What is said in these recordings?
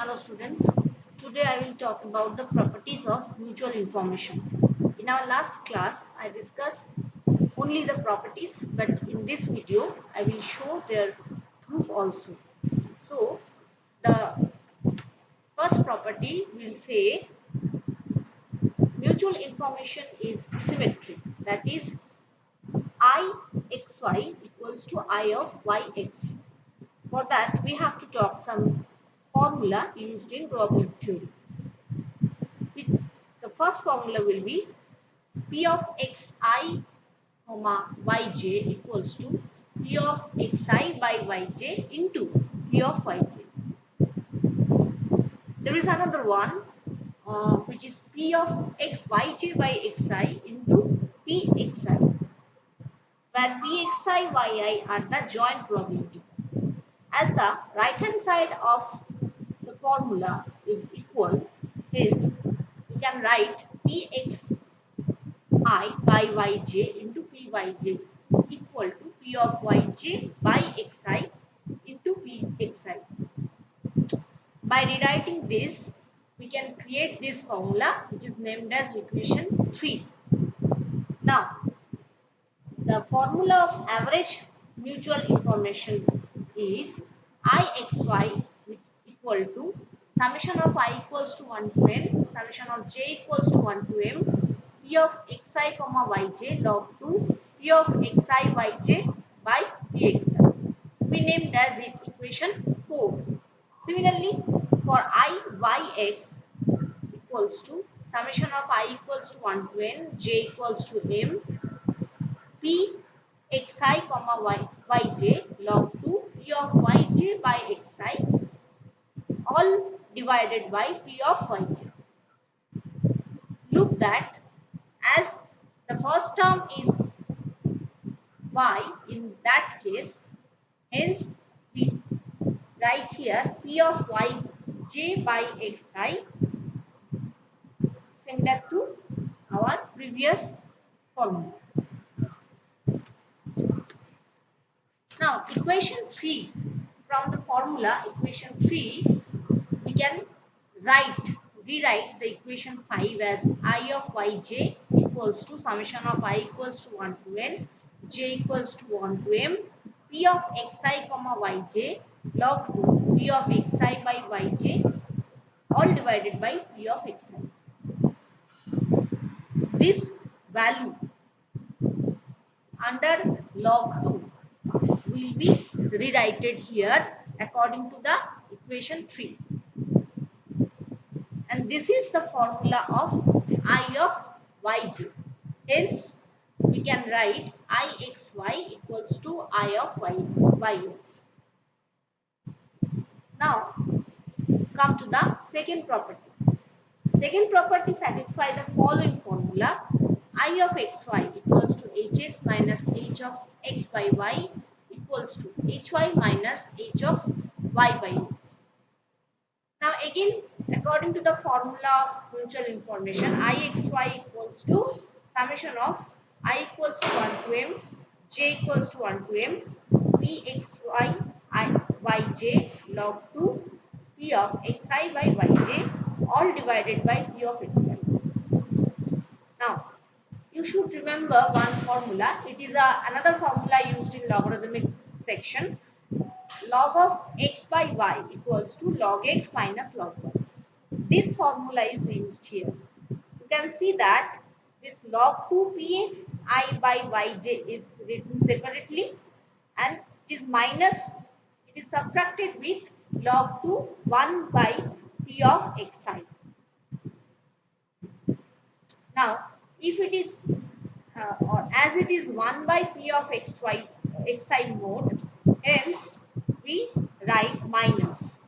Hello students, today I will talk about the properties of mutual information. In our last class, I discussed only the properties, but in this video, I will show their proof also. So, the first property will say mutual information is symmetric. That is, Ixy equals to I of Yx. For that, we have to talk some formula used in probability theory. The first formula will be P of xi comma yj equals to P of xi by yj into P of yj. There is another one which is P of yj by xi into Pxi, where Pxi yi are the joint probability. As the right hand side of the formula is equal, hence we can write Pxi by yj into Pyj equal to P of yj by xi into Pxi. By rewriting this, we can create this formula which is named as equation 3. Now, the formula of average mutual information is Ixy, which is equal to summation of I equals to 1 to n, summation of j equals to 1 to m, P of xi comma yj log 2 P of xi yj by pxi. We named as it equation 4. Similarly, for I yx equals to summation of I equals to 1 to n, j equals to m, P xi comma yj log 2 P of yj by xi all divided by P of yj. Look that as the first term is y in that case, hence we write here P of yj by xi similar to our previous formula. Now, equation 3, from the formula equation 3, we can rewrite the equation 5 as I of yj equals to summation of I equals to 1 to n, j equals to 1 to m, P of xi comma yj log 2 P of xi by yj all divided by P of xi. This value under log 2 will be rewritten here according to the equation 3. And this is the formula of I of yj. Hence, we can write Ixy equals to I of yx. Now, come to the second property. Second property satisfies the following formula. I of xy equals to hx minus h of x by y equals to hy minus h of y by x. Now again, according to the formula of mutual information, Ixy equals to summation of I equals to 1 to m, j equals to 1 to m, Pxy yj log 2 P of xi by yj all divided by P of xi. Now, you should remember one formula. It is another formula used in logarithmic section. Log of x by y equals to log x minus log y. This formula is used here. You can see that this log 2 px I by yj is written separately, and it is subtracted with log 2 1 by p of xi. Now, if it is or as it is 1 by p of xi mode, hence we write minus.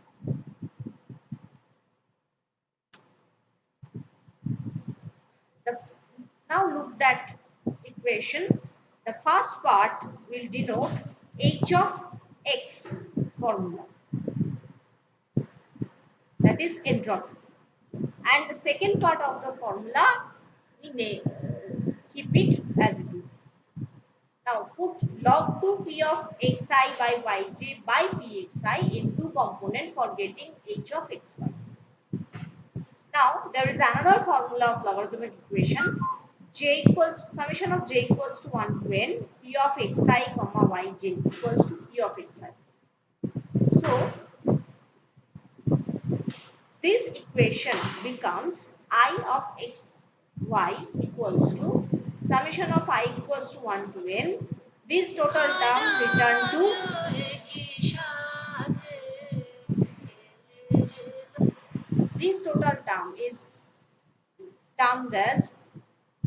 Now look that equation. The first part will denote h of x formula, that is entropy, and the second part of the formula we may keep it as it is. Now put log 2 p of xi by yj by pxi into component for getting h of xy. Now there is another formula of logarithmic equation. J equals summation of j equals to 1 to n p of xi comma yj equals to p of xi. So this equation becomes I of x y equals to summation of I equals to 1 to n. This total term return to this total term is termed as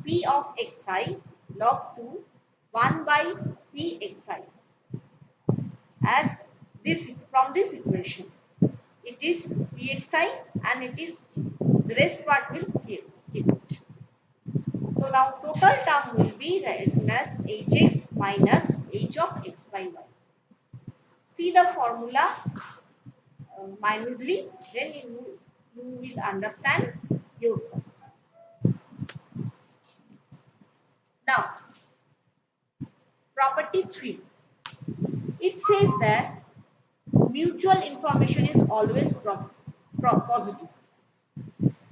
p of xi log 2 1 by pxi. As this from this equation, it is pxi and it is the rest part will keep it. So now total term will be written as hx minus h of x by y. See the formula minutely, then you will understand yourself. Now, property 3. It says that mutual information is always positive.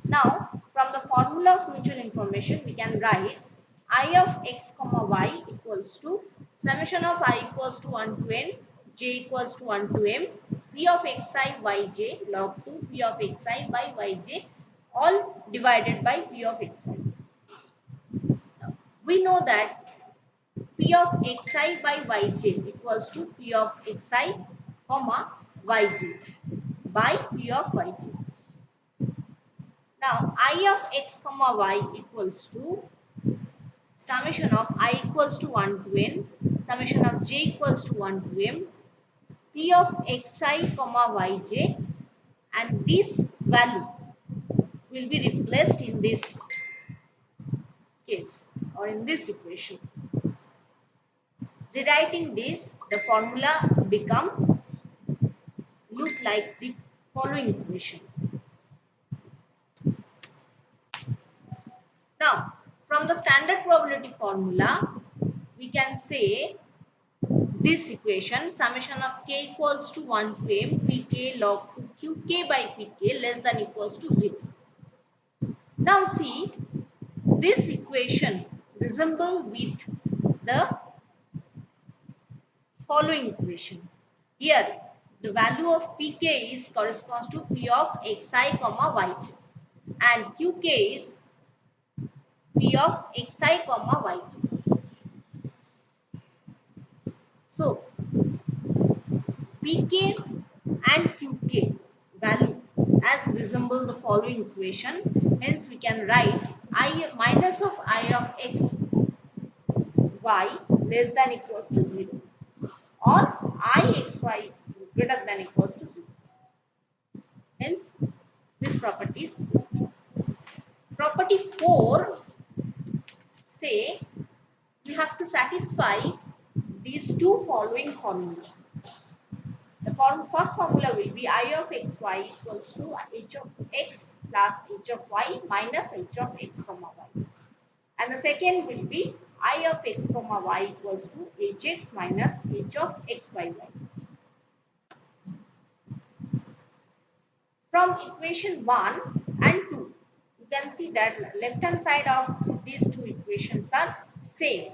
Now, from the formula of mutual information, we can write I of x comma y equals to summation of I equals to 1 to n, j equals to 1 to m, p of xi yj log 2 p of xi by yj all divided by p of xi. Now, we know that p of xi by yj equals to p of xi comma yj by p of yj. Now I of x comma y equals to summation of I equals to 1 to n, summation of j equals to 1 to m, p of xi comma yj, and this value will be replaced in this case or in this equation. Rewriting this, the formula becomes look like the following equation. Now, from the standard probability formula, we can say this equation summation of k equals to 1 to m pk log 2 qk by pk less than equals to 0. Now see, this equation resemble with the following equation. Here the value of pk is corresponds to p of xi comma yj and qk is p of xi comma yj. So pk and qk value as resemble the following equation, hence we can write I minus of I of x y less than equals to 0 or I xy greater than equals to 0. Hence this property is proved. Property 4 say we have to satisfy these two following formula. The first formula will be I of xy equals to h of x plus h of y minus h of x comma y. And the second will be I of x comma y equals to hx minus h of x by y. From equation 1 and 2, you can see that left hand side of these two equations are same.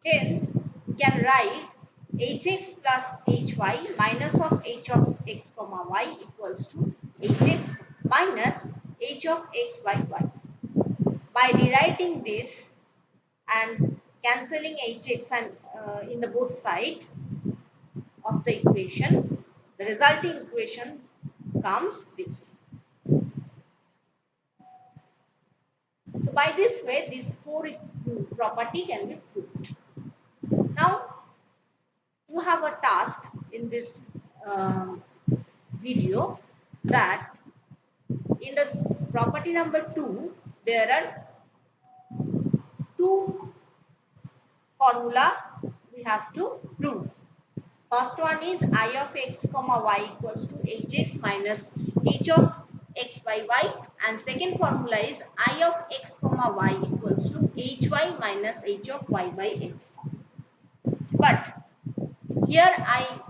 Hence, we can write hx plus hy minus of h of x comma y equals to hx minus h of x by y. By rewriting this and cancelling hx and in the both sides of the equation, the resulting equation comes this. So by this way, these four property can be proved. Now, you have a task in this video that in the property number 2, there are two formula we have to prove. First one is I of x comma y equals to hx minus h of x by y, and second formula is I of x comma y equals to hy minus h of y by x. But here I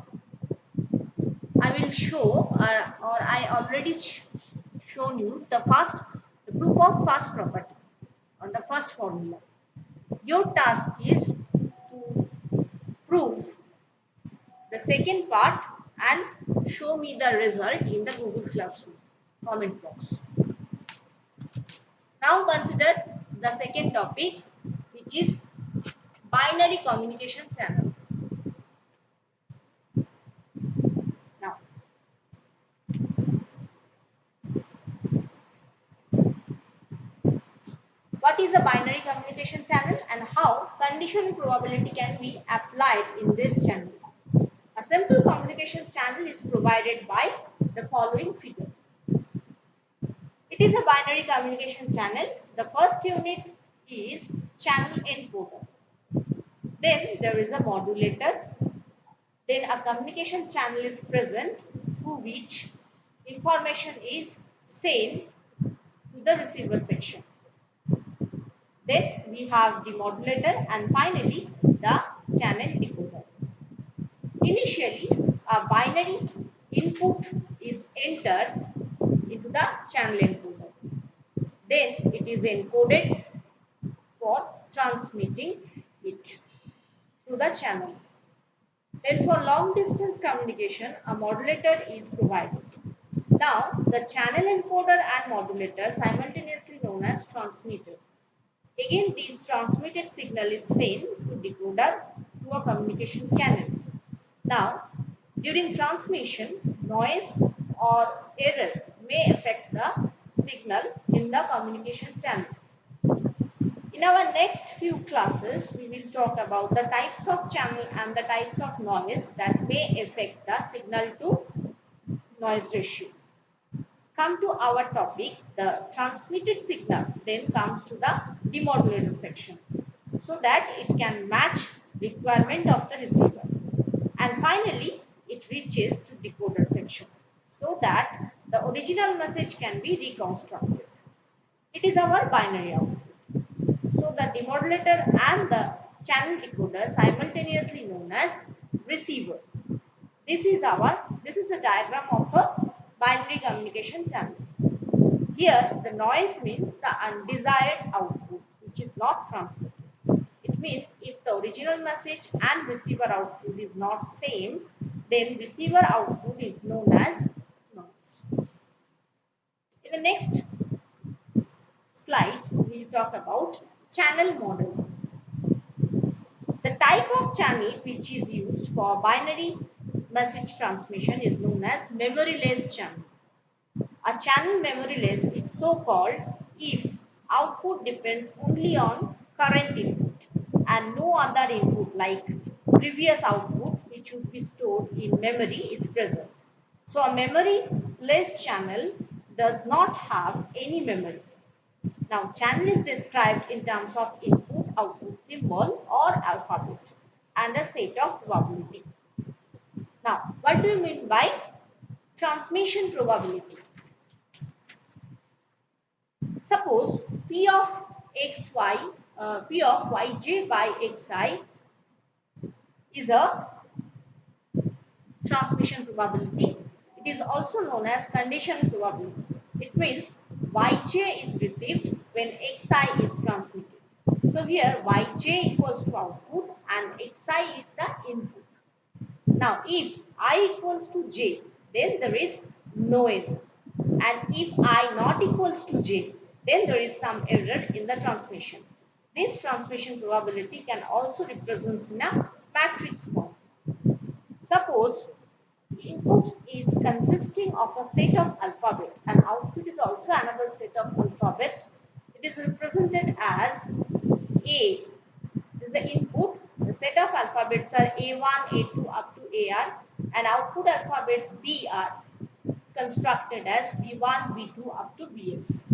will show, or I already shown you the proof of first property on the first formula. Your task is to prove the second part and show me the result in the Google Classroom comment box. Now consider the second topic, which is binary communication channel. Now, what is a binary communication channel and how conditional probability can be applied in this channel? A simple communication channel is provided by the following figure. It is a binary communication channel. The first unit is channel encoder. Then there is a modulator. Then a communication channel is present through which information is sent to the receiver section. Then we have the modulator and finally the channel decoder. Initially, a binary input is entered into the channel encoder. Then it is encoded for transmitting it through the channel. Then for long distance communication, a modulator is provided. Now, the channel encoder and modulator simultaneously known as transmitter. Again, this transmitted signal is sent to decoder through a communication channel. Now, during transmission, noise or error may affect the signal in the communication channel. In our next few classes, we will talk about the types of channel and the types of noise that may affect the signal to noise ratio. Come to our topic, the transmitted signal then comes to the demodulator section so that it can match requirement of the receiver. And finally, it reaches to decoder section so that the original message can be reconstructed. It is our binary output. So the demodulator and the channel decoder simultaneously known as receiver. This is a diagram of a binary communication channel. Here the noise means the undesired output which is not transmitted. It means if the original message and receiver output is not same, then receiver output is known as noise. In the next slide, we will talk about channel model. The type of channel which is used for binary message transmission is known as memoryless channel. A channel memoryless is so called if output depends only on current input and no other input like previous output which would be stored in memory is present. So a memoryless channel does not have any memory. Now, channel is described in terms of input-output symbol or alphabet and a set of probability. Now, what do you mean by transmission probability? Suppose P of xy, P of yj by xi is a transmission probability. It is also known as conditional probability. It means yj is received when xi is transmitted. So here yj equals to output and xi is the input. Now if I equals to j, then there is no error. And if I not equals to j, then there is some error in the transmission. This transmission probability can also represent in a matrix form. Suppose inputs is consisting of a set of alphabet and output is also another set of alphabet. It is represented as A. It is the input. The set of alphabets are A1, A2 up to AR and output alphabets B are constructed as B1, B2 up to BS.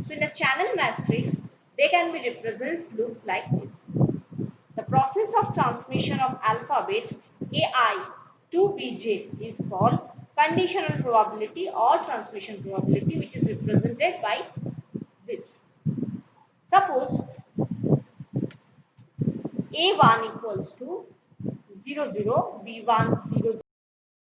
So in a channel matrix, they can be represented looks like this. The process of transmission of alphabet AI to BJ is called conditional probability or transmission probability, which is represented by this. Suppose A1 equals to 0 0, B1 0